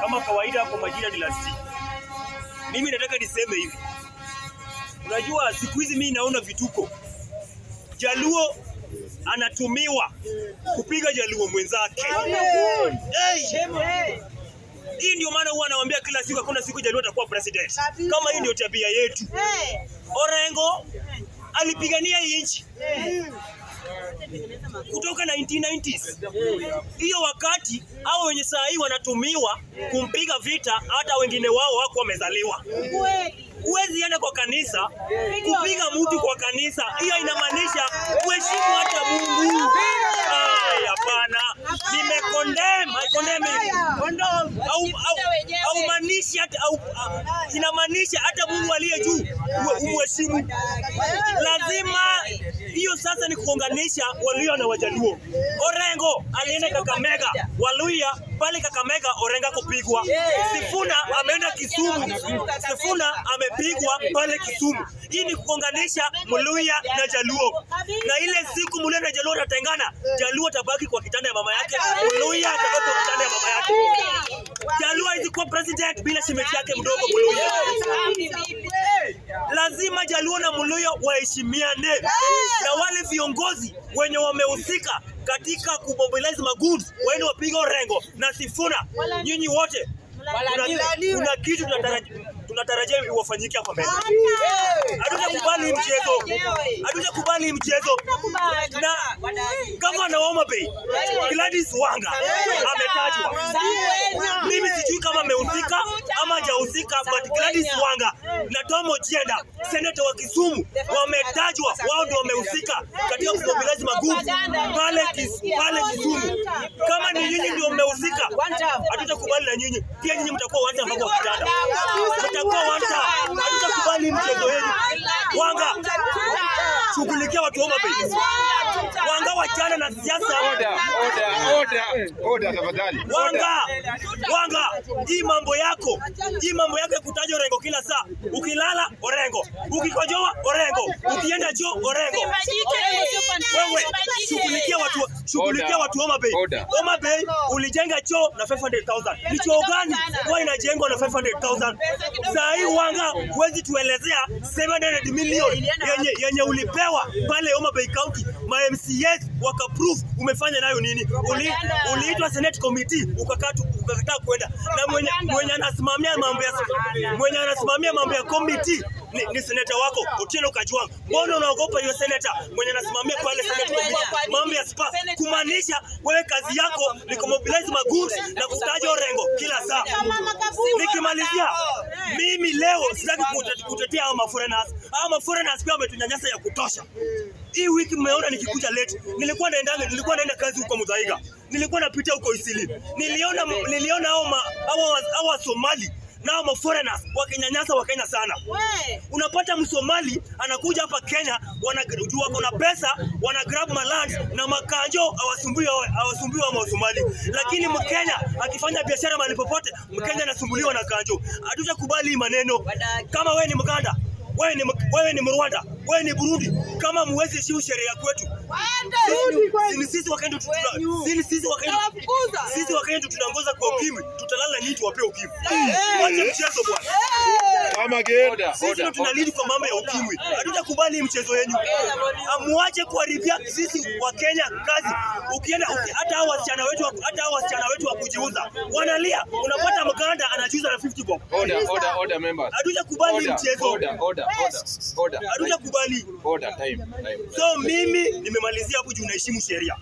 Kama kawaida kwa majina ni Lasti. Mimi nataka niseme hivi. Unajua siku hizi mimi naona vituko. Jaluo anatumiwa kupiga Jaluo mwenzake. Hii ndio maana huwa anawaambia kila siku hakuna siku Jaluo atakuwa president. Kama hii ndio tabia yetu. Orengo alipigania nchi kutoka 1990s. Hiyo wakati hao wenye saa hii wanatumiwa kumpiga vita, hata wengine wao hawako wamezaliwa. Huwezi enda kwa kanisa kupiga mtu kwa kanisa. Hiyo inamaanisha kuheshimu hata Mungu. Hapana. Nimekondem, au manishi hata inamaanisha hata Mungu aliye juu umheshimu. Lazima hiyo sasa ni kuunganisha Waluhya na Wajaluo. Orengo alienda Kakamega, Waluhya pale Kakamega Orengo kupigwa. Sifuna ameenda Kisumu, Sifuna amepigwa pale Kisumu. Hii ni kuunganisha Mluhya na Jaluo. Na ile siku Mluhya na Jaluo watatengana, Jaluo tabaki kwa kitanda ya mama yake, Mluhya atabaki kwa kitanda ya mama yake. Jaluo hawezi kuwa president bila shemeji yake mdogo Mluhya. Lazima Jaluo na Mluhya waheshimiane. Na wale viongozi wenye wamehusika katika kumobilize magoods waende wapiga Orengo na Sifuna, nyinyi wote kuna kitu tunatarajia iwafanyike hapa mbele. Hatutakubali mchezo. Hatutakubali mchezo. Na gavana wa Homa Bay Gladys Wanga ametajwa. Mimi sijui kama amehusika ama hajahusika, but Gladys Wanga na Tom Ojienda senator wa Kisumu wametajwa, wao ndio wamehusika katika kumobilize magoods pale Kisumu. Kama ni nyinyi ndio mmehusika, hatutakubali na nyinyi. Pia nyinyi mtakuwa wanja mpaka wa kitanda. Mtakuwa wanja. Hatutakubali mchezo wenu. Wanga, shughulikia watu wa Homa Bay. Wanga wachana na siasa. Order tafadhali. Wanga, hii mambo yako ya kutaja Orengo kila saa. Ukilala Orengo, ukikojoa Orengo, ukienda choo Orengo. Wewe shughulikia watu Homa Bay. Homa Bay ulijenga choo na 500,000. Ni choo gani kwa inajengwa na 500,000? Saa hii Wanga huwezi tuelezea 700 million yenye ulipewa pale Homa Bay County, ma MCAs wakaprove, umefanya nayo nini? Uliitwa Senate Committee ukakataa kwenda. Na mwenye anasimamia mambo ya committee ni senator wako Otieno Kajwang'. Mbona unaogopa hiyo senator mwenye anasimamia pale Senate Committee mambo ya spa? Kumaanisha wewe kazi yako ni kumobilize magoods na kutaja Orengo kila saa. Nikimalizia, mimi leo sitaki kutetea hao maforeigners. Hao maforeigners pia wametunyanyasa ya kutosha. Hii wiki mmeona nikikuja late. Nilikuwa naenda kazi huko Muthaiga. Nilikuwa napita huko Isili. Niliona hao Somali na ma-foreigners wakinyanyasa Wakenya sana. Unapata Msomali anakuja hapa Kenya, wanajua kuna pesa, wana grab maland na makanjo, hawasumbui wa Somali. Lakini Mkenya akifanya biashara mahali popote, Mkenya anasumbuliwa na kanjo. Hatutakubali maneno. Kama wewe ni Mganda, wewe ni Mrwanda, wewe ni Burundi, kama muwezi heshimu sheria kwetu. Sisi Wakenya tunaongoza kwa ukimwi, tutalala nyinyi tuwape ukimwi. Wacha mchezo bwana. Sisi tunalidi kwa mambo ya ukimwi. Hatutakubali mchezo wenu. Amuache kuharibia sisi Wakenya kazi. Ukienda hata hao wasichana wetu wa kujiuza wanalia, unapata Mganda anajiuza na 50 bob. Order members. Hatutakubali mchezo. Hatutakubali. Time. So mimi nimemalizia hapo juu naheshimu sheria.